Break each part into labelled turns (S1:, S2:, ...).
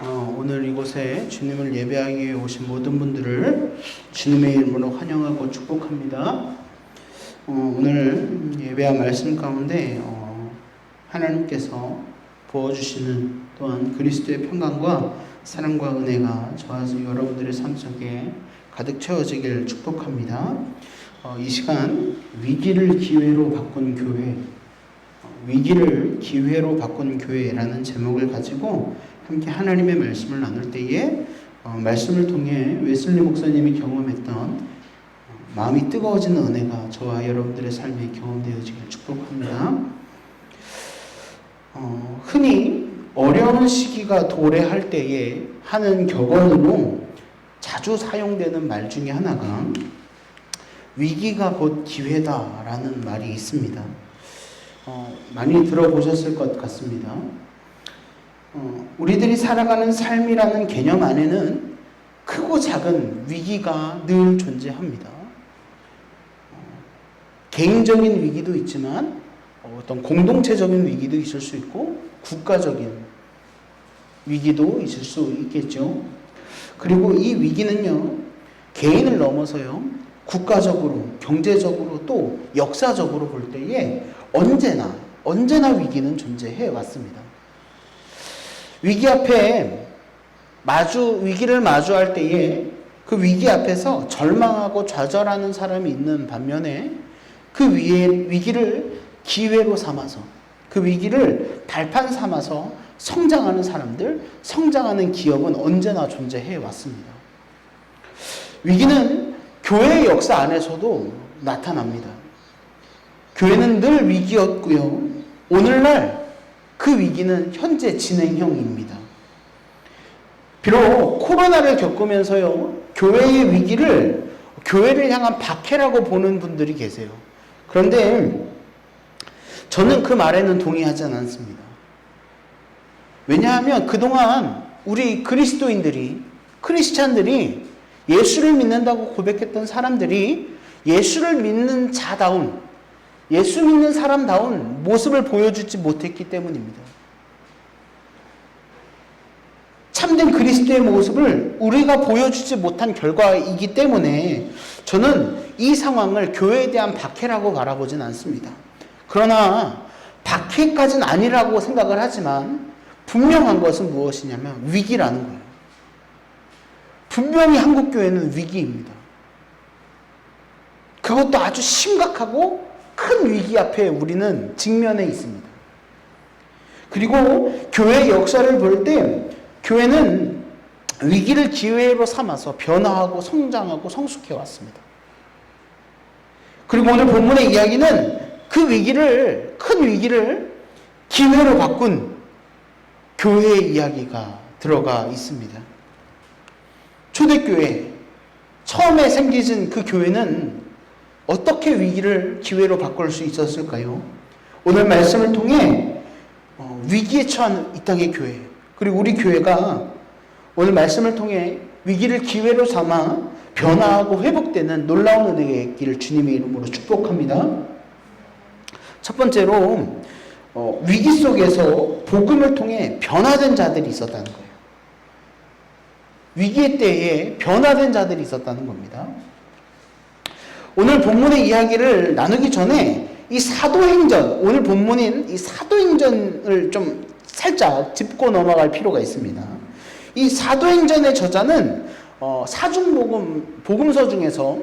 S1: 오늘 이곳에 주님을 예배하기 위해 오신 모든 분들을 주님의 이름으로 환영하고 축복합니다. 오늘 예배한 말씀 가운데 하나님께서 부어주시는 또한 그리스도의 평강과 사랑과 은혜가 저와 여러분들의 삶 속에 가득 채워지길 축복합니다. 이 시간 위기를 기회로 바꾼 교회, 위기를 기회로 바꾼 교회라는 제목을 가지고 함께 하나님의 말씀을 나눌 때에 말씀을 통해 웨슬리 목사님이 경험했던 마음이 뜨거워지는 은혜가 저와 여러분들의 삶에 경험되어지길 축복합니다. 흔히 어려운 시기가 도래할 때에 하는 격언으로 자주 사용되는 말 중에 하나가 위기가 곧 기회다라는 말이 있습니다. 많이 들어보셨을 것 같습니다. 우리들이 살아가는 삶이라는 개념 안에는 크고 작은 위기가 늘 존재합니다. 개인적인 위기도 있지만 어떤 공동체적인 위기도 있을 수 있고 국가적인 위기도 있을 수 있겠죠. 그리고 이 위기는요, 개인을 넘어서요, 국가적으로, 경제적으로 또 역사적으로 볼 때에 언제나 위기는 존재해 왔습니다. 위기를 마주할 때에 그 위기 앞에서 절망하고 좌절하는 사람이 있는 반면에 그 위기를 기회로 삼아서, 그 위기를 발판 삼아서 성장하는 사람들, 성장하는 기업은 언제나 존재해 왔습니다. 위기는 교회의 역사 안에서도 나타납니다. 교회는 늘 위기였고요. 오늘날 그 위기는 현재 진행형입니다. 비록 코로나를 겪으면서요, 교회의 위기를 교회를 향한 박해라고 보는 분들이 계세요. 그런데 저는 그 말에는 동의하지 않습니다. 왜냐하면 그동안 우리 크리스찬들이 예수를 믿는다고 고백했던 사람들이 예수를 믿는 자다운, 예수 믿는 사람다운 모습을 보여주지 못했기 때문입니다. 참된 그리스도의 모습을 우리가 보여주지 못한 결과이기 때문에 저는 이 상황을 교회에 대한 박해라고 바라보진 않습니다. 그러나 박해까지는 아니라고 생각을 하지만 분명한 것은 무엇이냐면 위기라는 거예요. 분명히 한국교회는 위기입니다. 그것도 아주 심각하고 큰 위기 앞에 우리는 직면해 있습니다. 그리고 교회의 역사를 볼 때 교회는 위기를 기회로 삼아서 변화하고 성장하고 성숙해 왔습니다. 그리고 오늘 본문의 이야기는 그 큰 위기를 기회로 바꾼 교회의 이야기가 들어가 있습니다. 초대교회, 처음에 생기진 그 교회는 어떻게 위기를 기회로 바꿀 수 있었을까요? 오늘 말씀을 통해 위기에 처한 이 땅의 교회, 그리고 우리 교회가 오늘 말씀을 통해 위기를 기회로 삼아 변화하고 회복되는 놀라운 은혜가 있기를 주님의 이름으로 축복합니다. 첫 번째로 위기 속에서 복음을 통해 변화된 자들이 있었다는 거예요. 위기의 때에 변화된 자들이 있었다는 겁니다. 오늘 본문의 이야기를 나누기 전에 이 사도행전, 오늘 본문인 이 사도행전을 좀 살짝 짚고 넘어갈 필요가 있습니다. 이 사도행전의 저자는 사중복음, 복음서 중에서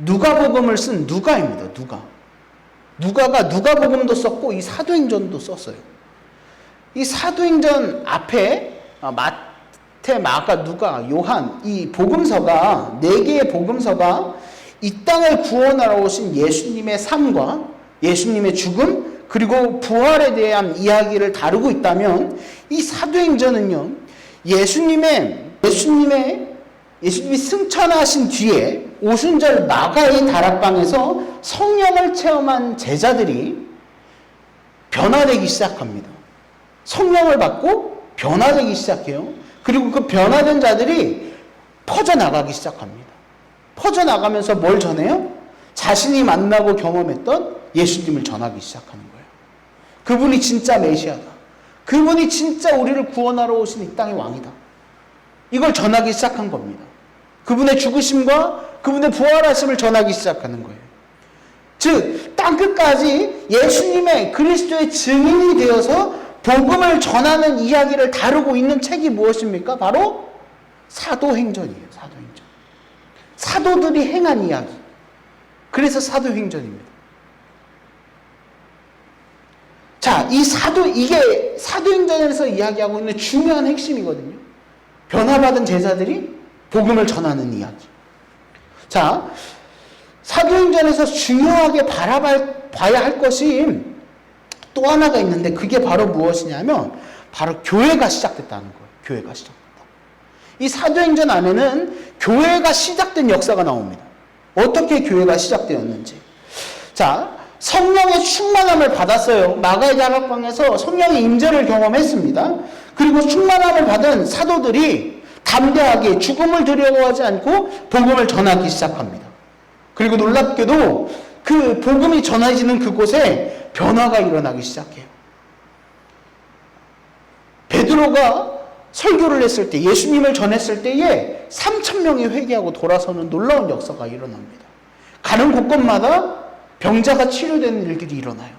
S1: 누가복음을 쓴 누가입니다. 누가가 누가복음도 썼고 이 사도행전도 썼어요. 이 사도행전 앞에 마태, 마가, 누가, 요한 이 복음서가 4개의 복음서가 이 땅을 구원하러 오신 예수님의 삶과 예수님의 죽음 그리고 부활에 대한 이야기를 다루고 있다면 이 사도행전은요, 예수님이 승천하신 뒤에 오순절 마가의 다락방에서 성령을 체험한 제자들이 변화되기 시작합니다. 성령을 받고 변화되기 시작해요. 그리고 그 변화된 자들이 퍼져나가기 시작합니다. 퍼져나가면서 뭘 전해요? 자신이 만나고 경험했던 예수님을 전하기 시작하는 거예요. 그분이 진짜 메시아다. 그분이 진짜 우리를 구원하러 오신 이 땅의 왕이다. 이걸 전하기 시작한 겁니다. 그분의 죽으심과 그분의 부활하심을 전하기 시작하는 거예요. 즉 땅끝까지 예수님의 그리스도의 증인이 되어서 복음을 전하는 이야기를 다루고 있는 책이 무엇입니까? 바로 사도행전이에요. 사도행전. 사도들이 행한 이야기. 그래서 사도행전입니다. 자, 이게 사도행전에서 이야기하고 있는 중요한 핵심이거든요. 변화받은 제자들이 복음을 전하는 이야기. 자, 사도행전에서 중요하게 바라봐야 할 것이 또 하나가 있는데 그게 바로 무엇이냐면 바로 교회가 시작됐다는 거예요. 교회가 시작됐다. 이 사도행전 안에는 교회가 시작된 역사가 나옵니다. 어떻게 교회가 시작되었는지. 자, 성령의 충만함을 받았어요. 마가의 다락방에서 성령의 임재를 경험했습니다. 그리고 충만함을 받은 사도들이 담대하게 죽음을 두려워하지 않고 복음을 전하기 시작합니다. 그리고 놀랍게도 그 복음이 전해지는 그곳에 변화가 일어나기 시작해요. 베드로가 설교를 했을 때, 예수님을 전했을 때에 3,000명이 회개하고 돌아서는 놀라운 역사가 일어납니다. 가는 곳곳마다 병자가 치료되는 일들이 일어나요.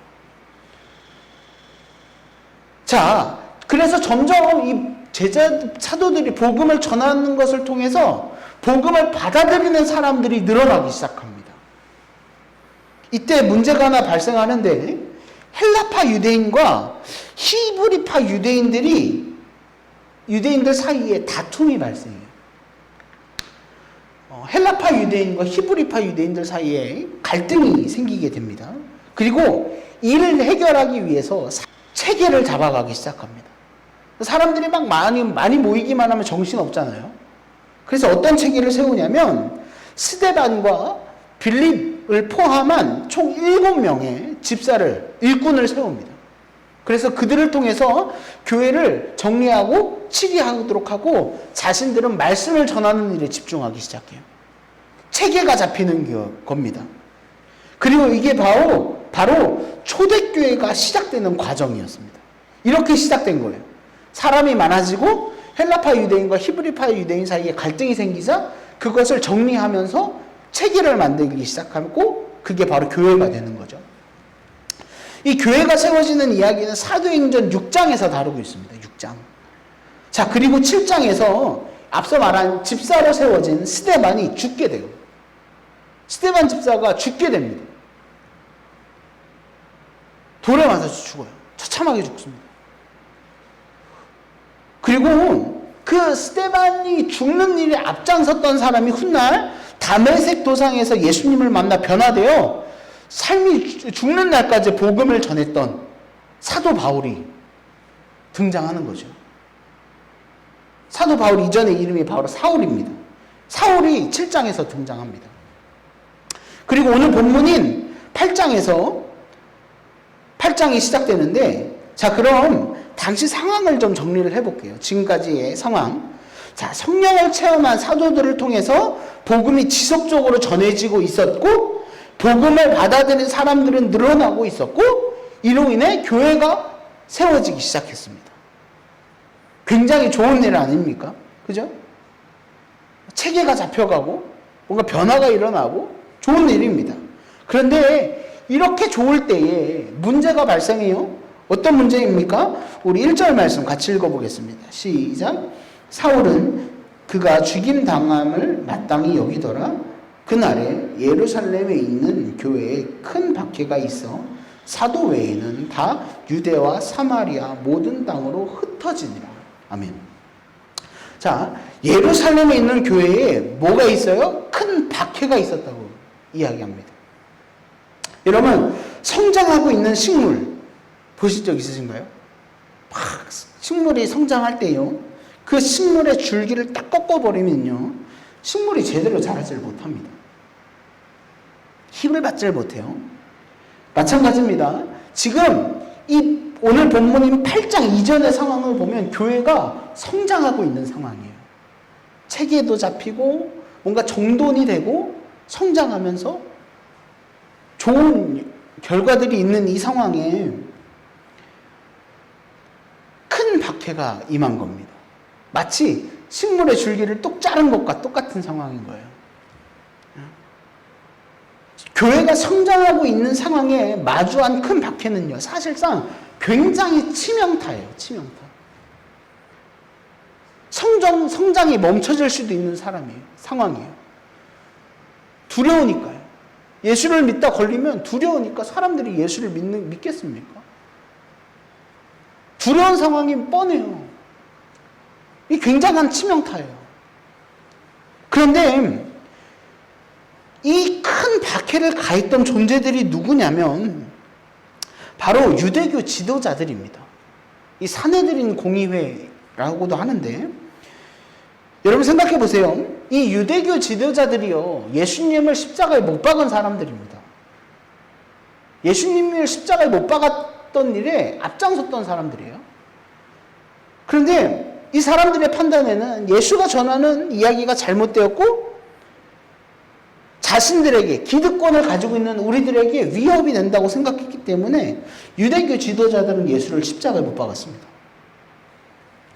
S1: 자, 그래서 점점 이 사도들이 복음을 전하는 것을 통해서 복음을 받아들이는 사람들이 늘어나기 시작합니다. 이때 문제가 하나 발생하는데 헬라파 유대인과 히브리파 유대인들 사이에 다툼이 발생해요. 헬라파 유대인과 히브리파 유대인들 사이에 갈등이 생기게 됩니다. 그리고 이를 해결하기 위해서 체계를 잡아가기 시작합니다. 사람들이 막 많이 모이기만 하면 정신없잖아요. 그래서 어떤 체계를 세우냐면 스데반과 빌립을 포함한 총 7명의 일꾼을 세웁니다. 그래서 그들을 통해서 교회를 정리하고 치리하도록 하고 자신들은 말씀을 전하는 일에 집중하기 시작해요. 체계가 잡히는 겁니다. 그리고 이게 바로 초대교회가 시작되는 과정이었습니다. 이렇게 시작된 거예요. 사람이 많아지고 헬라파 유대인과 히브리파 유대인 사이에 갈등이 생기자 그것을 정리하면서 체계를 만들기 시작하고 그게 바로 교회가 되는 거죠. 이 교회가 세워지는 이야기는 사도행전 6장에서 다루고 있습니다. 6장. 자, 그리고 7장에서 앞서 말한 집사로 세워진 스데반이 죽게 돼요. 스데반 집사가 죽게 됩니다. 돌에 맞아서 죽어요. 처참하게 죽습니다. 그리고 그 스데반이 죽는 일에 앞장섰던 사람이 훗날 다메섹 도상에서 예수님을 만나 변화되어 삶이 죽는 날까지 복음을 전했던 사도 바울이 등장하는 거죠. 사도 바울 이전의 이름이 바로 사울입니다. 사울이 7장에서 등장합니다. 그리고 오늘 본문인 8장이 시작되는데, 자, 그럼 당시 상황을 좀 정리를 해볼게요. 지금까지의 상황. 자, 성령을 체험한 사도들을 통해서 복음이 지속적으로 전해지고 있었고, 복음을 받아들인 사람들은 늘어나고 있었고, 이로 인해 교회가 세워지기 시작했습니다. 굉장히 좋은 일 아닙니까? 그죠? 체계가 잡혀가고 뭔가 변화가 일어나고 좋은 일입니다. 그런데 이렇게 좋을 때에 문제가 발생해요. 어떤 문제입니까? 우리 1절 말씀 같이 읽어보겠습니다. 시작. 사울은 그가 죽임당함을 마땅히 여기더라. 그날에 예루살렘에 있는 교회에 큰 박해가 있어 사도 외에는 다 유대와 사마리아 모든 땅으로 흩어지니라. 아멘. 자, 예루살렘에 있는 교회에 뭐가 있어요? 큰 박해가 있었다고 이야기합니다. 여러분, 성장하고 있는 식물 보신 적 있으신가요? 막 식물이 성장할 때요, 그 식물의 줄기를 딱 꺾어버리면요, 식물이 제대로 자라질 못합니다. 힘을 받질 못해요. 마찬가지입니다. 지금 이 오늘 본문인 8장 이전의 상황을 보면 교회가 성장하고 있는 상황이에요. 체계도 잡히고 뭔가 정돈이 되고 성장하면서 좋은 결과들이 있는 이 상황에 큰 박해가 임한 겁니다. 마치 식물의 줄기를 똑 자른 것과 똑같은 상황인 거예요. 교회가 성장하고 있는 상황에 마주한 큰 박해는요, 사실상 굉장히 치명타예요. 치명타. 성장이 멈춰질 수도 있는 상황이에요. 두려우니까요. 예수를 믿다 걸리면 두려우니까 사람들이 예수를 믿겠습니까? 두려운 상황이 뻔해요. 이 굉장한 치명타예요. 그런데 이 큰 박해를 가했던 존재들이 누구냐면 바로 유대교 지도자들입니다. 이 사내들인 공의회라고도 하는데, 여러분 생각해 보세요. 이 유대교 지도자들이요, 예수님을 십자가에 못 박은 사람들입니다. 예수님을 십자가에 못 박았던 일에 앞장섰던 사람들이에요. 그런데 이 사람들의 판단에는 예수가 전하는 이야기가 잘못되었고 자신들에게, 기득권을 가지고 있는 우리들에게 위협이 된다고 생각했기 때문에 유대교 지도자들은 예수를 십자가에 못 박았습니다.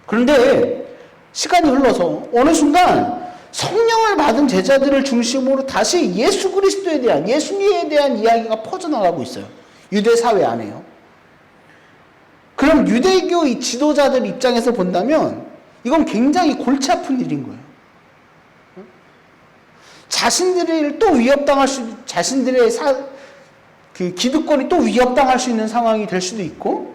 S1: 그런데 시간이 흘러서 어느 순간 성령을 받은 제자들을 중심으로 다시 예수 그리스도에 대한, 예수님에 대한 이야기가 퍼져나가고 있어요. 유대 사회 안에요. 그럼 유대교 지도자들 입장에서 본다면 이건 굉장히 골치 아픈 일인 거예요. 자신들을 또 위협당할 자신들의 그 기득권이 또 위협당할 수 있는 상황이 될 수도 있고,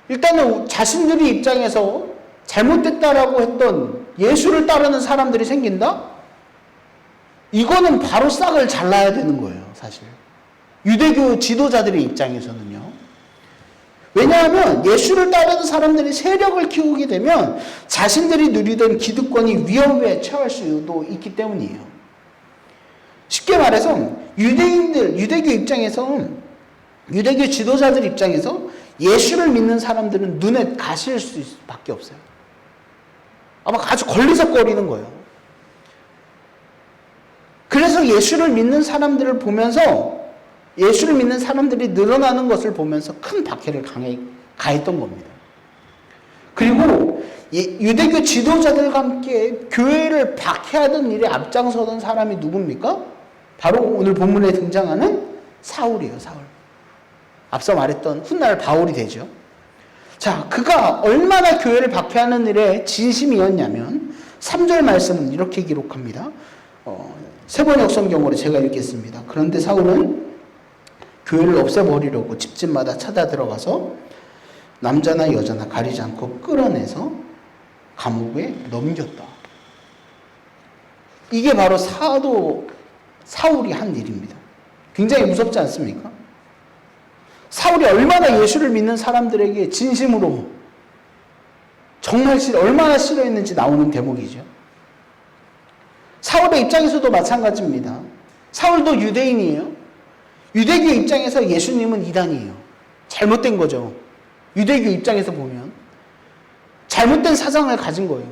S1: 일단은 자신들의 입장에서 잘못됐다라고 했던 예수를 따르는 사람들이 생긴다? 이거는 바로 싹을 잘라야 되는 거예요, 사실. 유대교 지도자들의 입장에서는요. 왜냐하면 예수를 따르는 사람들이 세력을 키우게 되면 자신들이 누리던 기득권이 위험에 처할 수도 있기 때문이에요. 쉽게 말해서 유대교 입장에서, 유대교 지도자들 입장에서 예수를 믿는 사람들은 눈에 가실 수밖에 없어요. 아마 아주 걸리적거리는 거예요. 그래서 예수를 믿는 사람들을 보면서, 예수를 믿는 사람들이 늘어나는 것을 보면서 큰 박해를 가했던 겁니다. 그리고 유대교 지도자들과 함께 교회를 박해하던 일에 앞장서던 사람이 누굽니까? 바로 오늘 본문에 등장하는 사울이에요, 사울. 앞서 말했던 훗날 바울이 되죠. 자, 그가 얼마나 교회를 박해하는 일에 진심이었냐면 3절 말씀은 이렇게 기록합니다. 세번역 성경으로 제가 읽겠습니다. 그런데 사울은 교회를 없애버리려고 집집마다 찾아 들어가서 남자나 여자나 가리지 않고 끌어내서 감옥에 넘겼다. 이게 바로 사도 사울이 한 일입니다. 굉장히 무섭지 않습니까? 사울이 얼마나 예수를 믿는 사람들에게 진심으로 정말 얼마나 싫어했는지 나오는 대목이죠. 사울의 입장에서도 마찬가지입니다. 사울도 유대인이에요. 유대교 입장에서 예수님은 이단이에요. 잘못된 거죠. 유대교 입장에서 보면 잘못된 사상을 가진 거예요.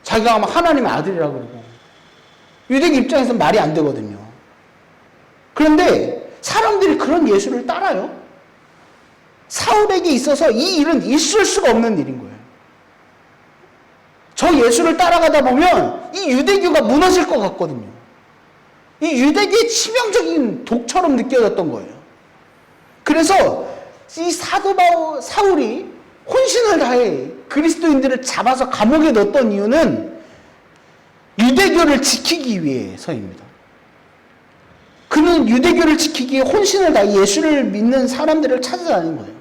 S1: 자기가 아마 하나님의 아들이라고 그러고, 유대교 입장에서는 말이 안 되거든요. 그런데 사람들이 그런 예수를 따라요. 사울에게 있어서 이 일은 있을 수가 없는 일인 거예요. 저 예수를 따라가다 보면 이 유대교가 무너질 것 같거든요. 이 유대교의 치명적인 독처럼 느껴졌던 거예요. 그래서 이 사도 사울이 혼신을 다해 그리스도인들을 잡아서 감옥에 넣었던 이유는 유대교를 지키기 위해서입니다. 그는 유대교를 지키기에 혼신을 다해 예수를 믿는 사람들을 찾아다닌 거예요.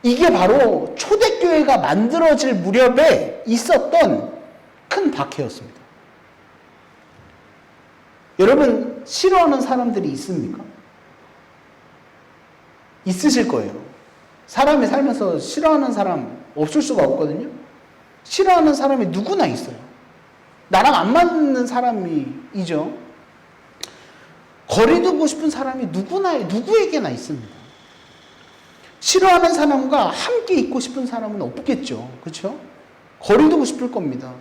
S1: 이게 바로 초대교회가 만들어질 무렵에 있었던 큰 박해였습니다. 여러분, 싫어하는 사람들이 있습니까? 있으실 거예요. 사람이 살면서 싫어하는 사람 없을 수가 없거든요. 싫어하는 사람이 누구나 있어요. 나랑 안 맞는 사람이죠. 거리 두고 싶은 사람이 누구에게나 있습니다. 싫어하는 사람과 함께 있고 싶은 사람은 없겠죠. 그렇죠? 거리 두고 싶을 겁니다.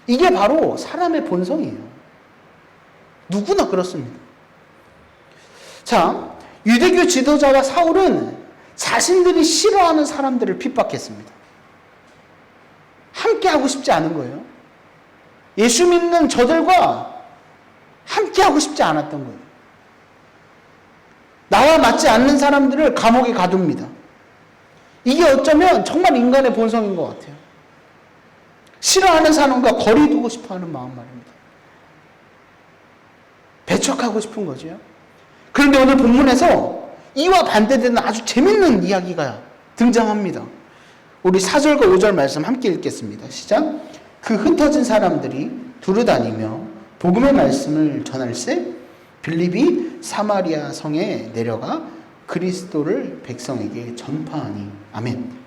S1: 이게 바로 사람의 본성이에요. 누구나 그렇습니다. 자, 유대교 지도자와 사울은 자신들이 싫어하는 사람들을 핍박했습니다. 함께 하고 싶지 않은 거예요. 예수 믿는 저들과 함께 하고 싶지 않았던 거예요. 나와 맞지 않는 사람들을 감옥에 가둡니다. 이게 어쩌면 정말 인간의 본성인 것 같아요. 싫어하는 사람과 거리 두고 싶어하는 마음 말입니다. 배척하고 싶은 거죠. 그런데 오늘 본문에서 이와 반대되는 아주 재밌는 이야기가 등장합니다. 우리 4절과 5절 말씀 함께 읽겠습니다. 시작. 그 흩어진 사람들이 두루다니며 복음의 말씀을 전할세 빌립이 사마리아 성에 내려가 그리스도를 백성에게 전파하니. 아멘.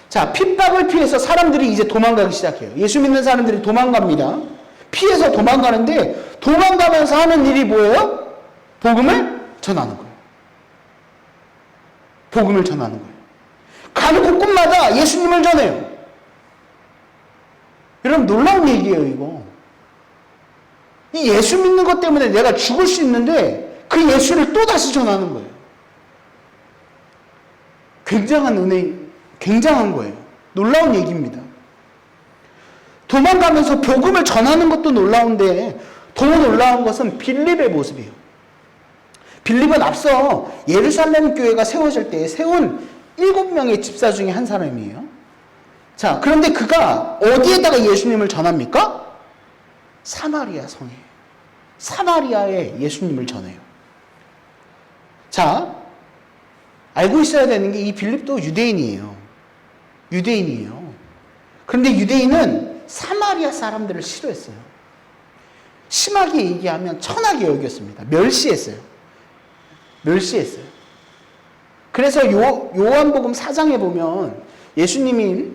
S1: 자, 핍박을 피해서 사람들이 이제 도망가기 시작해요. 예수 믿는 사람들이 도망갑니다. 피해서 도망가는데 도망가면서 하는 일이 뭐예요? 복음을 전하는 거예요. 복음을 전하는 거예요. 가는 곳곳마다 예수님을 전해요. 여러분 놀라운 얘기예요, 이거. 이 예수 믿는 것 때문에 내가 죽을 수 있는데 그 예수를 또 다시 전하는 거예요. 굉장한 은혜, 굉장한 거예요. 놀라운 얘기입니다. 도망가면서 복음을 전하는 것도 놀라운데 더 놀라운 것은 빌립의 모습이에요. 빌립은 앞서 예루살렘 교회가 세워질 때 세운 7명의 집사 중에 한 사람이에요. 자, 그런데 그가 어디에다가 예수님을 전합니까? 사마리아 성이에요. 사마리아에 예수님을 전해요. 자, 알고 있어야 되는 게 이 빌립도 유대인이에요. 유대인이에요. 그런데 유대인은 사마리아 사람들을 싫어했어요. 심하게 얘기하면 천하게 여겼습니다. 멸시했어요. 멸시했어요. 그래서 요한복음 4장에 보면 예수님이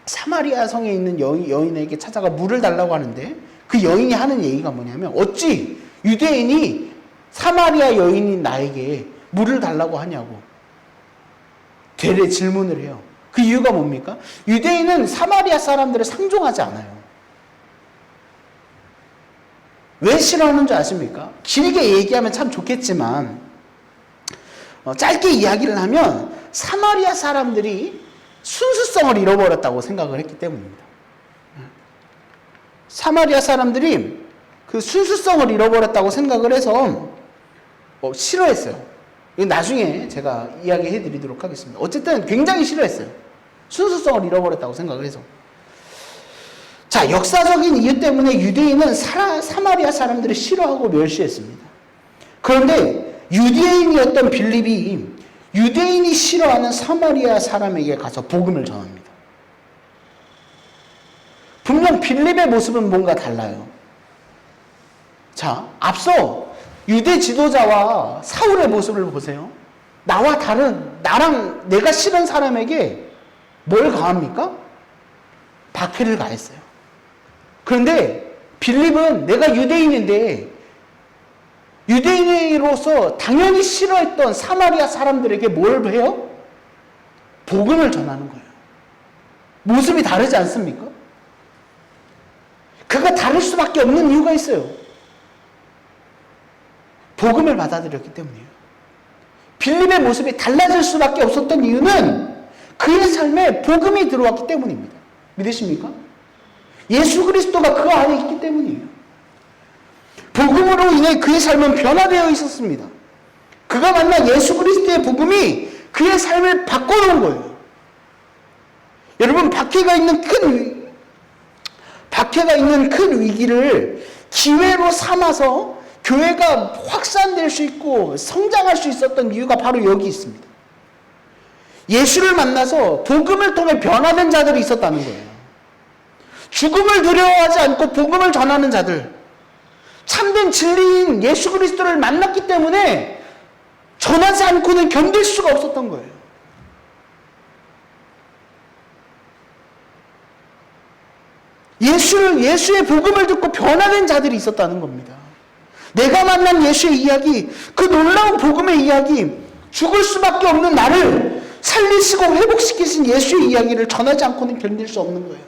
S1: 사마리아 성에 있는 여인에게 찾아가 물을 달라고 하는데 그 여인이 하는 얘기가 뭐냐면 어찌 유대인이 사마리아 여인인 나에게 물을 달라고 하냐고 되레 질문을 해요. 그 이유가 뭡니까? 유대인은 사마리아 사람들을 상종하지 않아요. 왜 싫어하는 줄 아십니까? 길게 얘기하면 참 좋겠지만 짧게 이야기를 하면 사마리아 사람들이 순수성을 잃어버렸다고 생각을 했기 때문입니다. 사마리아 사람들이 그 순수성을 잃어버렸다고 생각을 해서 싫어했어요. 나중에 제가 이야기해 드리도록 하겠습니다. 어쨌든 굉장히 싫어했어요. 순수성을 잃어버렸다고 생각을 해서. 자, 역사적인 이유 때문에 유대인은 사마리아 사람들을 싫어하고 멸시했습니다. 그런데 유대인이었던 빌립이 유대인이 싫어하는 사마리아 사람에게 가서 복음을 전합니다. 분명 빌립의 모습은 뭔가 달라요. 자, 앞서 유대 지도자와 사울의 모습을 보세요. 나랑 내가 싫은 사람에게 뭘 가합니까? 박해를 가했어요. 그런데 빌립은 내가 유대인인데 유대인으로서 당연히 싫어했던 사마리아 사람들에게 뭘 해요? 복음을 전하는 거예요. 모습이 다르지 않습니까? 그가 다를 수밖에 없는 이유가 있어요. 복음을 받아들였기 때문이에요. 빌립의 모습이 달라질 수밖에 없었던 이유는 그의 삶에 복음이 들어왔기 때문입니다. 믿으십니까? 예수 그리스도가 그 안에 있기 때문이에요. 복음으로 인해 그의 삶은 변화되어 있었습니다. 그가 만난 예수 그리스도의 복음이 그의 삶을 바꿔놓은 거예요. 여러분, 박해가 있는 큰 위기를 기회로 삼아서 교회가 확산될 수 있고 성장할 수 있었던 이유가 바로 여기 있습니다. 예수를 만나서 복음을 통해 변화된 자들이 있었다는 거예요. 죽음을 두려워하지 않고 복음을 전하는 자들, 참된 진리인 예수 그리스도를 만났기 때문에 전하지 않고는 견딜 수가 없었던 거예요. 예수의 복음을 듣고 변화된 자들이 있었다는 겁니다. 내가 만난 예수의 이야기, 그 놀라운 복음의 이야기, 죽을 수밖에 없는 나를 살리시고 회복시키신 예수의 이야기를 전하지 않고는 견딜 수 없는 거예요.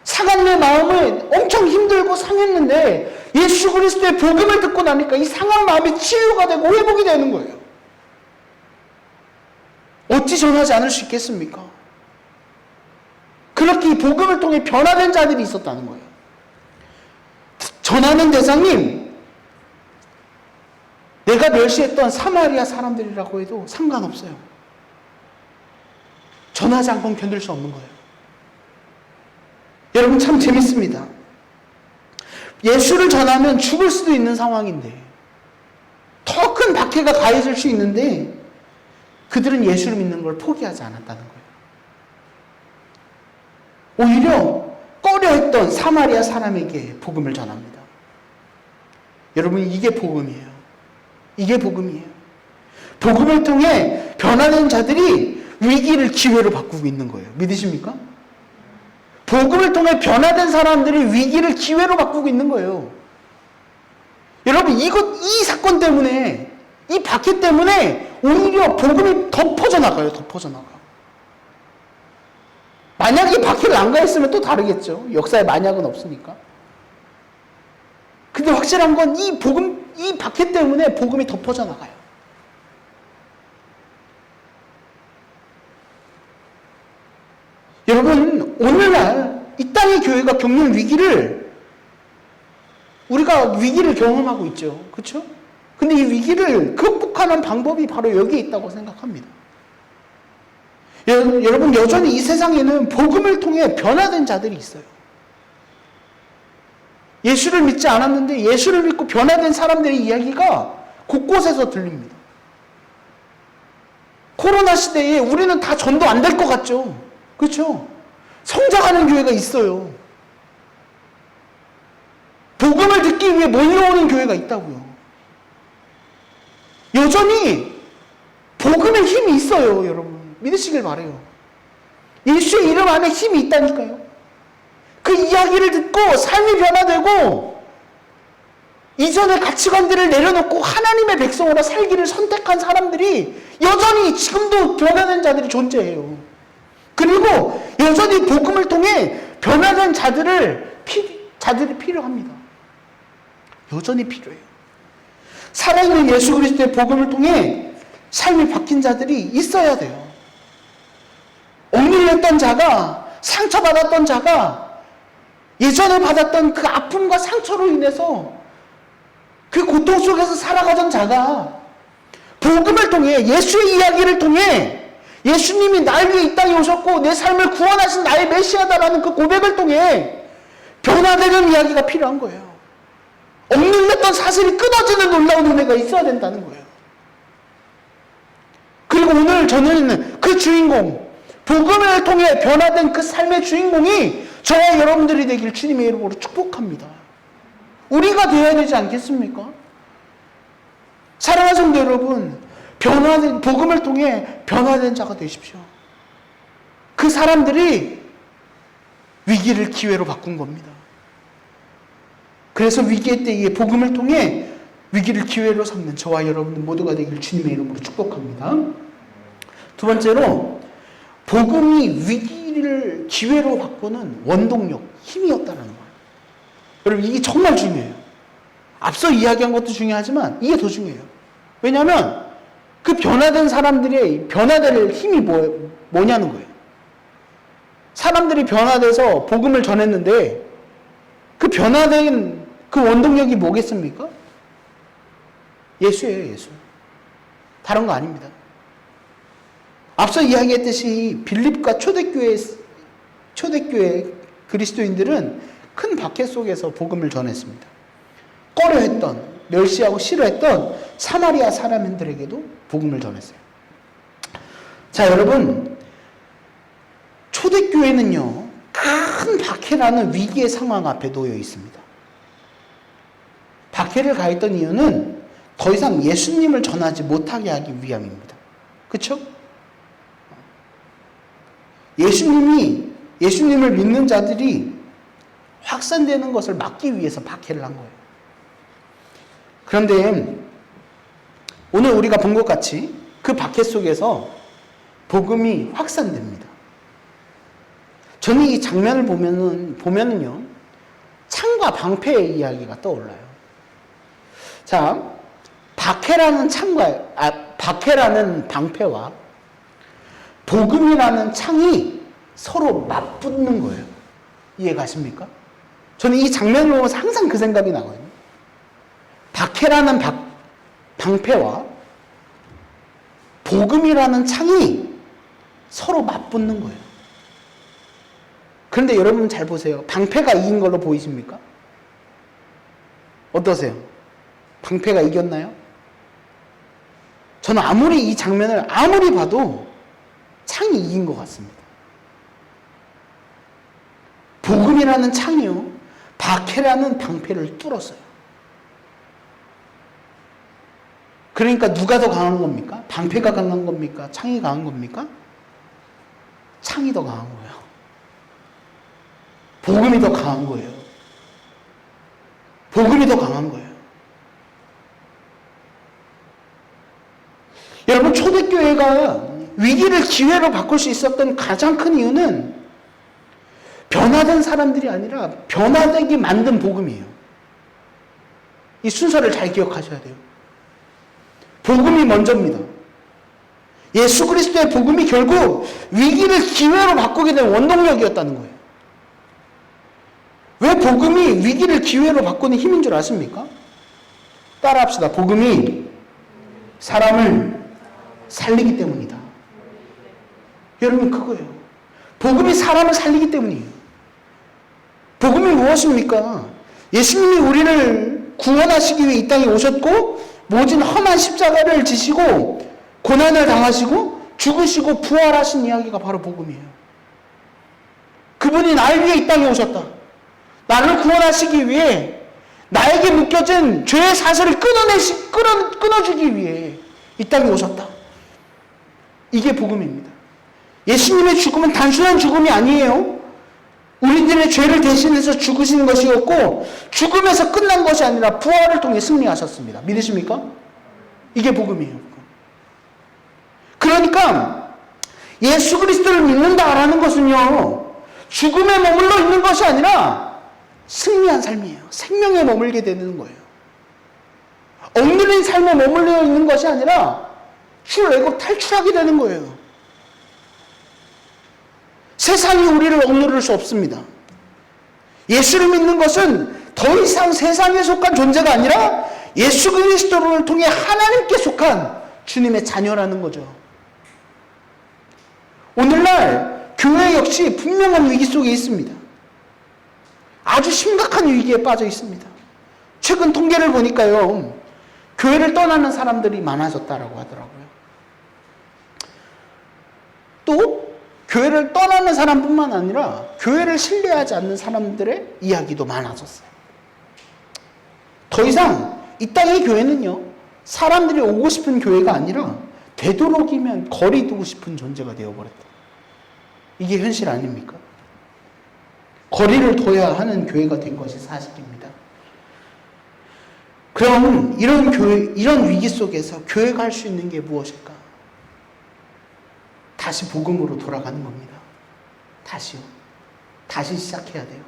S1: 상한 내 마음을 엄청 힘들고 상했는데 예수 그리스도의 복음을 듣고 나니까 이 상한 마음이 치유가 되고 회복이 되는 거예요. 어찌 전하지 않을 수 있겠습니까? 그렇게 이 복음을 통해 변화된 자들이 있었다는 거예요. 전하는 대상이 내가 멸시했던 사마리아 사람들이라고 해도 상관없어요. 전하지 않고는 견딜 수 없는 거예요. 여러분 참 재밌습니다. 예수를 전하면 죽을 수도 있는 상황인데 더 큰 박해가 가해질 수 있는데 그들은 예수를 믿는 걸 포기하지 않았다는 거예요. 오히려 꺼려했던 사마리아 사람에게 복음을 전합니다. 여러분 이게 복음이에요. 이게 복음이에요. 복음을 통해 변화된 자들이 위기를 기회로 바꾸고 있는 거예요. 믿으십니까? 복음을 통해 변화된 사람들이 위기를 기회로 바꾸고 있는 거예요. 여러분 이 사건 때문에 이 박해 때문에 오히려 복음이 더 퍼져나가요. 더 퍼져나가. 만약에 박해를 안 가했으면 또 다르겠죠. 역사에 만약은 없으니까. 근데 확실한 건 이 박해 때문에 복음이 더 퍼져나가요. 여러분 오늘날 이 땅의 교회가 겪는 위기를 우리가 위기를 경험하고 있죠. 그렇죠? 근데 이 위기를 극복하는 방법이 바로 여기에 있다고 생각합니다. 여러분 여전히 이 세상에는 복음을 통해 변화된 자들이 있어요. 예수를 믿지 않았는데 예수를 믿고 변화된 사람들의 이야기가 곳곳에서 들립니다. 코로나 시대에 우리는 다 전도 안 될 것 같죠? 그렇죠? 성장하는 교회가 있어요. 복음을 듣기 위해 몰려오는 교회가 있다고요. 여전히 복음의 힘이 있어요, 여러분. 믿으시길 바라요. 예수의 이름 안에 힘이 있다니까요. 그 이야기를 듣고 삶이 변화되고 이전의 가치관들을 내려놓고 하나님의 백성으로 살기를 선택한 사람들이 여전히 지금도 변화된 자들이 존재해요. 그리고 여전히 복음을 통해 변화된 자들이 필요합니다. 여전히 필요해요. 살아있는 예수 그리스도의 복음을 통해 삶이 바뀐 자들이 있어야 돼요. 억눌렸던 자가, 상처받았던 자가 예전에 받았던 그 아픔과 상처로 인해서 그 고통 속에서 살아가던 자가 복음을 통해 예수의 이야기를 통해 예수님이 날 위해 이 땅에 오셨고 내 삶을 구원하신 나의 메시아다라는 그 고백을 통해 변화되는 이야기가 필요한 거예요. 억눌렸던 사슬이 끊어지는 놀라운 은혜가 있어야 된다는 거예요. 그리고 오늘 저는 그 주인공, 복음을 통해 변화된 그 삶의 주인공이 저와 여러분들이 되길 주님의 이름으로 축복합니다. 우리가 되어야 되지 않겠습니까? 사랑하는 성도 여러분, 복음을 통해 변화된 자가 되십시오. 그 사람들이 위기를 기회로 바꾼 겁니다. 그래서 위기의 때에 복음을 통해 위기를 기회로 삼는 저와 여러분 모두가 되길 주님의 이름으로 축복합니다. 두 번째로 복음이 위기를 기회로 바꾸는 원동력, 힘이었다는 거예요. 여러분 이게 정말 중요해요. 앞서 이야기한 것도 중요하지만 이게 더 중요해요. 왜냐하면 그 변화된 사람들의 변화될 힘이 뭐냐는 거예요. 사람들이 변화돼서 복음을 전했는데 그 변화된 그 원동력이 뭐겠습니까? 예수예요, 예수. 다른 거 아닙니다. 앞서 이야기했듯이 빌립과 초대교회 그리스도인들은 큰 박해 속에서 복음을 전했습니다. 꺼려했던, 멸시하고 싫어했던 사마리아 사람들에게도 복음을 전했어요. 자, 여러분, 초대교회는요, 큰 박해라는 위기의 상황 앞에 놓여 있습니다. 박해를 가했던 이유는 더 이상 예수님을 전하지 못하게 하기 위함입니다. 그렇죠? 예수님을 믿는 자들이 확산되는 것을 막기 위해서 박해를 한 거예요. 그런데 오늘 우리가 본 것 같이 그 박해 속에서 복음이 확산됩니다. 저는 이 장면을 보면은요, 창과 방패의 이야기가 떠올라요. 자, 박해라는 박해라는 방패와 복음이라는 창이 서로 맞붙는 거예요. 이해가십니까? 저는 이 장면을 보면서 항상 그 생각이 나거든요. 박해라는 방패와 복음이라는 창이 서로 맞붙는 거예요. 그런데 여러분 잘 보세요. 방패가 이긴 걸로 보이십니까? 어떠세요? 방패가 이겼나요? 저는 아무리 이 장면을 아무리 봐도 창이 이긴 것 같습니다. 복음이라는 창이요, 박해라는 방패를 뚫었어요. 그러니까 누가 더 강한 겁니까? 방패가 강한 겁니까? 창이 강한 겁니까? 창이 더 강한 거예요. 복음이 더 강한 거예요. 복음이 더 강한 거예요. 여러분, 초대교회가 위기를 기회로 바꿀 수 있었던 가장 큰 이유는 변화된 사람들이 아니라 변화되게 만든 복음이에요. 이 순서를 잘 기억하셔야 돼요. 복음이 먼저입니다. 예수 그리스도의 복음이 결국 위기를 기회로 바꾸게 된 원동력이었다는 거예요. 왜 복음이 위기를 기회로 바꾸는 힘인 줄 아십니까? 따라합시다. 복음이 사람을 살리기 때문이다. 여러분, 그거예요. 복음이 사람을 살리기 때문이에요. 복음이 무엇입니까? 예수님이 우리를 구원하시기 위해 이 땅에 오셨고 모진 험한 십자가를 지시고 고난을 당하시고 죽으시고 부활하신 이야기가 바로 복음이에요. 그분이 나를 위해 이 땅에 오셨다. 나를 구원하시기 위해 나에게 묶여진 죄의 사슬을 끊어주기 위해 이 땅에 오셨다. 이게 복음입니다. 예수님의 죽음은 단순한 죽음이 아니에요. 우리들의 죄를 대신해서 죽으시는 것이었고 죽음에서 끝난 것이 아니라 부활을 통해 승리하셨습니다. 믿으십니까? 이게 복음이에요. 그러니까 예수 그리스도를 믿는다라는 것은요, 죽음에 머물러 있는 것이 아니라 승리한 삶이에요. 생명에 머물게 되는 거예요. 억눌린 삶에 머물러 있는 것이 아니라 출애굽 탈출하게 되는 거예요. 세상이 우리를 억누를 수 없습니다. 예수를 믿는 것은 더 이상 세상에 속한 존재가 아니라 예수 그리스도를 통해 하나님께 속한 주님의 자녀라는 거죠. 오늘날 교회 역시 분명한 위기 속에 있습니다. 아주 심각한 위기에 빠져 있습니다. 최근 통계를 보니까요, 교회를 떠나는 사람들이 많아졌다라고 하더라고요. 또 교회를 떠나는 사람뿐만 아니라 교회를 신뢰하지 않는 사람들의 이야기도 많아졌어요. 더 이상 이 땅의 교회는요, 사람들이 오고 싶은 교회가 아니라 되도록이면 거리 두고 싶은 존재가 되어버렸다. 이게 현실 아닙니까? 거리를 둬야 하는 교회가 된 것이 사실입니다. 그럼 이런 위기 속에서 교회가 할 수 있는 게 무엇일까? 다시 복음으로 돌아가는 겁니다. 다시요. 다시 시작해야 돼요.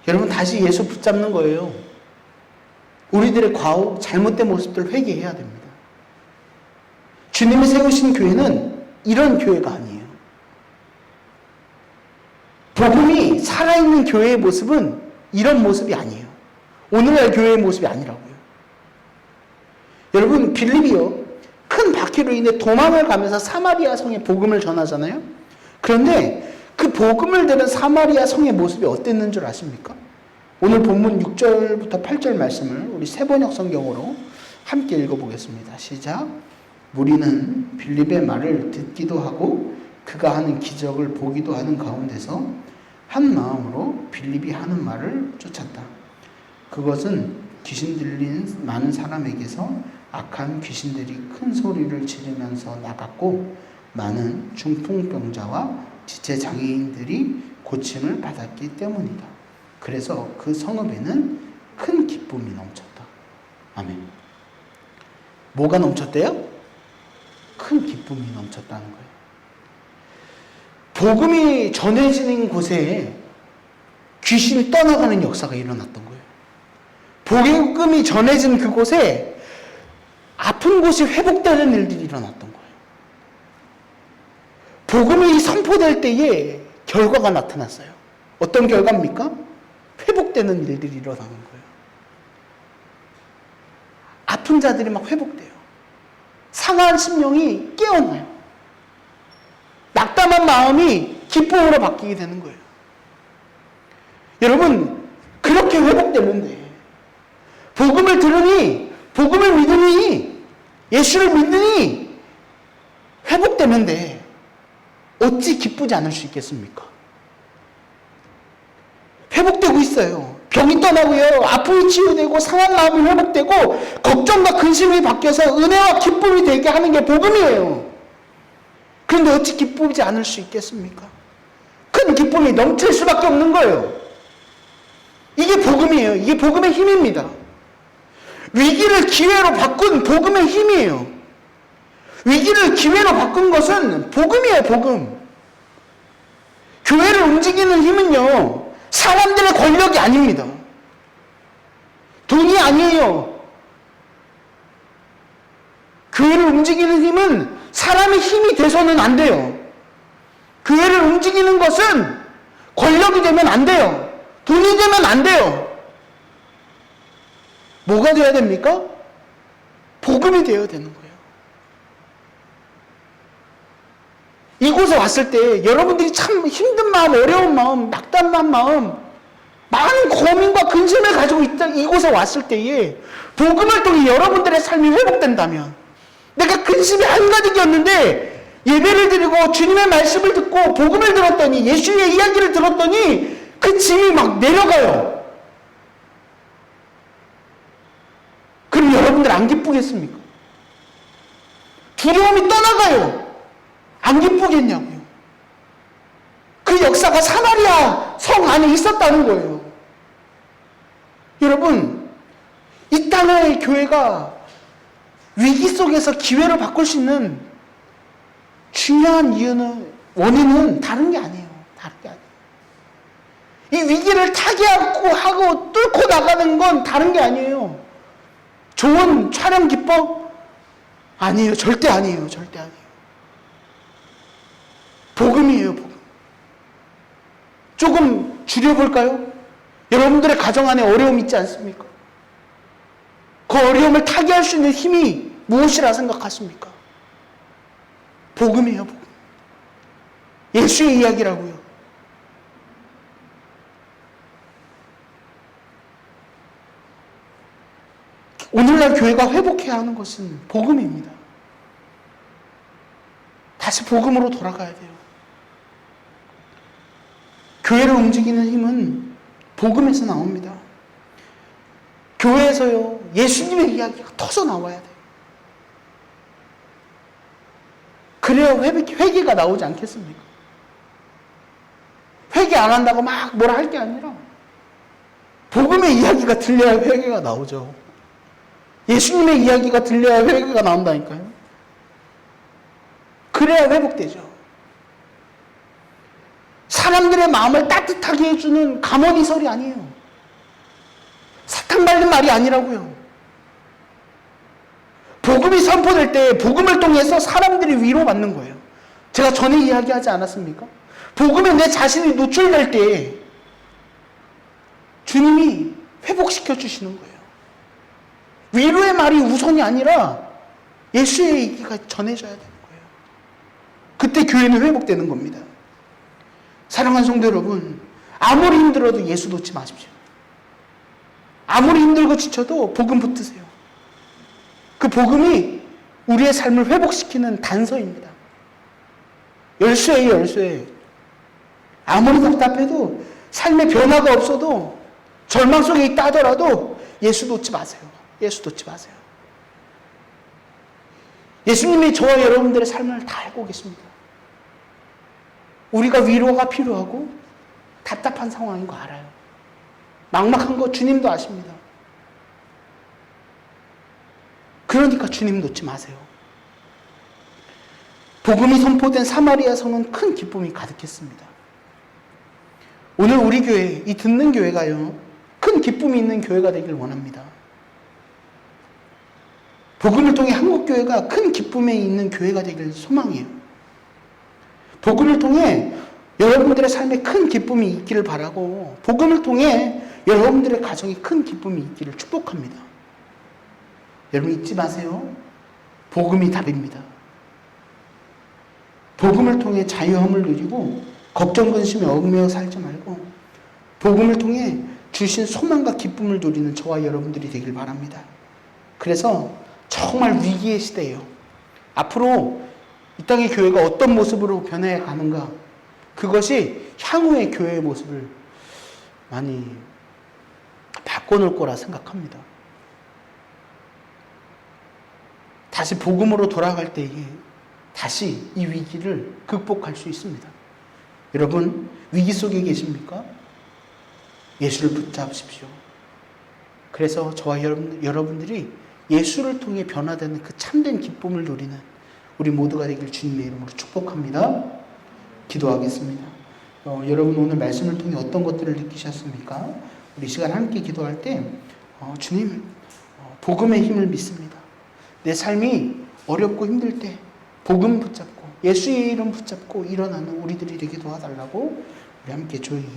S1: 여러분, 다시 예수 붙잡는 거예요. 우리들의 과오, 잘못된 모습들을 회개해야 됩니다. 주님이 세우신 교회는 이런 교회가 아니에요. 복음이 살아있는 교회의 모습은 이런 모습이 아니에요. 오늘날 교회의 모습이 아니라고요. 여러분, 빌립이요, 큰 박해로 인해 도망을 가면서 사마리아 성에 복음을 전하잖아요. 그런데 그 복음을 들은 사마리아 성의 모습이 어땠는 줄 아십니까? 오늘 본문 6절부터 8절 말씀을 우리 세번역 성경으로 함께 읽어보겠습니다. 시작. 무리는 빌립의 말을 듣기도 하고 그가 하는 기적을 보기도 하는 가운데서 한 마음으로 빌립이 하는 말을 쫓았다. 그것은 귀신 들린 많은 사람에게서 악한 귀신들이 큰 소리를 지르면서 나갔고 많은 중풍병자와 지체장애인들이 고침을 받았기 때문이다. 그래서 그 성읍에는 큰 기쁨이 넘쳤다. 아멘. 뭐가 넘쳤대요? 큰 기쁨이 넘쳤다는 거예요. 복음이 전해지는 곳에 귀신이 떠나가는 역사가 일어났던 거예요. 복음이 전해진 그곳에 아픈 곳이 회복되는 일들이 일어났던 거예요. 복음이 선포될 때에 결과가 나타났어요. 어떤 결과입니까? 회복되는 일들이 일어나는 거예요. 아픈 자들이 막 회복돼요. 상한 심령이 깨어나요. 낙담한 마음이 기쁨으로 바뀌게 되는 거예요. 여러분, 그렇게 회복되는데 복음을 들으니, 복음을 믿으니, 예수를 믿으니 회복되는데 어찌 기쁘지 않을 수 있겠습니까? 회복되고 있어요. 병이 떠나고요. 아픔이 치유되고 상한 마음이 회복되고 걱정과 근심이 바뀌어서 은혜와 기쁨이 되게 하는 게 복음이에요. 그런데 어찌 기쁘지 않을 수 있겠습니까? 큰 기쁨이 넘칠 수밖에 없는 거예요. 이게 복음이에요. 이게 복음의 힘입니다. 위기를 기회로 바꾼 복음의 힘이에요. 위기를 기회로 바꾼 것은 복음이에요. 복음. 교회를 움직이는 힘은요, 사람들의 권력이 아닙니다. 돈이 아니에요. 교회를 움직이는 힘은 사람의 힘이 돼서는 안 돼요. 교회를 움직이는 것은 권력이 되면 안 돼요. 돈이 되면 안 돼요. 뭐가 되어야 됩니까? 복음이 되어야 되는 거예요. 이곳에 왔을 때 여러분들이 참 힘든 마음, 어려운 마음, 낙담한 마음, 많은 고민과 근심을 가지고 있다, 이곳에 왔을 때에 복음을 통해 여러분들의 삶이 회복된다면, 내가 근심이 한가득이었는데 예배를 드리고 주님의 말씀을 듣고 복음을 들었더니, 예수의 이야기를 들었더니 그 짐이 막 내려가요. 그럼 여러분들 안 기쁘겠습니까? 두려움이 떠나가요. 안 기쁘겠냐고요. 그 역사가 사마리아 성 안에 있었다는 거예요. 여러분, 이 땅의 교회가 위기 속에서 기회를 바꿀 수 있는 중요한 원인은 다른 게 아니에요. 다른 게 아니에요. 이 위기를 타개하고 뚫고 나가는 건 다른 게 아니에요. 좋은 촬영 기법? 아니에요. 절대 아니에요. 절대 아니에요. 복음이에요. 복음. 조금 줄여볼까요? 여러분들의 가정 안에 어려움 있지 않습니까? 그 어려움을 타개할 수 있는 힘이 무엇이라 생각하십니까? 복음이에요. 복음. 예수의 이야기라고요. 오늘날 교회가 회복해야 하는 것은 복음입니다. 다시 복음으로 돌아가야 돼요. 교회를 움직이는 힘은 복음에서 나옵니다. 교회에서요, 예수님의 이야기가 터져 나와야 돼요. 그래야 회개가 나오지 않겠습니까? 회개 안 한다고 막 뭐라 할 게 아니라 복음의 이야기가 들려야 회개가 나오죠. 예수님의 이야기가 들려야 회개가 나온다니까요. 그래야 회복되죠. 사람들의 마음을 따뜻하게 해주는 감언이설이 아니에요. 사탕 발린 말이 아니라고요. 복음이 선포될 때 복음을 통해서 사람들이 위로받는 거예요. 제가 전에 이야기하지 않았습니까? 복음에 내 자신이 노출될 때 주님이 회복시켜 주시는 거예요. 위로의 말이 우선이 아니라 예수의 얘기가 전해져야 되는 거예요. 그때 교회는 회복되는 겁니다. 사랑하는 성도 여러분, 아무리 힘들어도 예수 놓지 마십시오. 아무리 힘들고 지쳐도 복음 붙드세요. 그 복음이 우리의 삶을 회복시키는 단서입니다. 열쇠예요, 열쇠. 아무리 답답해도, 삶의 변화가 없어도, 절망 속에 있다 하더라도 예수 놓지 마세요. 예수 놓지 마세요. 예수님이 저와 여러분들의 삶을 다 알고 계십니다. 우리가 위로가 필요하고 답답한 상황인 거 알아요. 막막한 거 주님도 아십니다. 그러니까 주님 놓지 마세요. 복음이 선포된 사마리아 성은 큰 기쁨이 가득했습니다. 오늘 우리 교회, 이 듣는 교회가요, 큰 기쁨이 있는 교회가 되길 원합니다. 복음을 통해 한국교회가 큰 기쁨에 있는 교회가 되길 소망해요. 복음을 통해 여러분들의 삶에 큰 기쁨이 있기를 바라고, 복음을 통해 여러분들의 가정에 큰 기쁨이 있기를 축복합니다. 여러분 잊지 마세요. 복음이 답입니다. 복음을 통해 자유함을 누리고 걱정 근심에 얽매여 살지 말고 복음을 통해 주신 소망과 기쁨을 누리는 저와 여러분들이 되길 바랍니다. 그래서 정말 위기의 시대예요. 앞으로 이 땅의 교회가 어떤 모습으로 변해 가는가, 그것이 향후의 교회의 모습을 많이 바꿔놓을 거라 생각합니다. 다시 복음으로 돌아갈 때에 다시 이 위기를 극복할 수 있습니다. 여러분, 위기 속에 계십니까? 예수를 붙잡으십시오. 그래서 저와 여러분들이 예수를 통해 변화되는 그 참된 기쁨을 누리는 우리 모두가 되길 주님의 이름으로 축복합니다. 기도하겠습니다. 여러분 오늘 말씀을 통해 어떤 것들을 느끼셨습니까? 우리 시간 함께 기도할 때 주님, 복음의 힘을 믿습니다. 내 삶이 어렵고 힘들 때 복음 붙잡고 예수의 이름 붙잡고 일어나는 우리들이 되게 도와달라고 우리 함께 조용히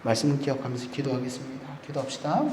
S1: 말씀을 기억하면서 기도하겠습니다. 기도합시다.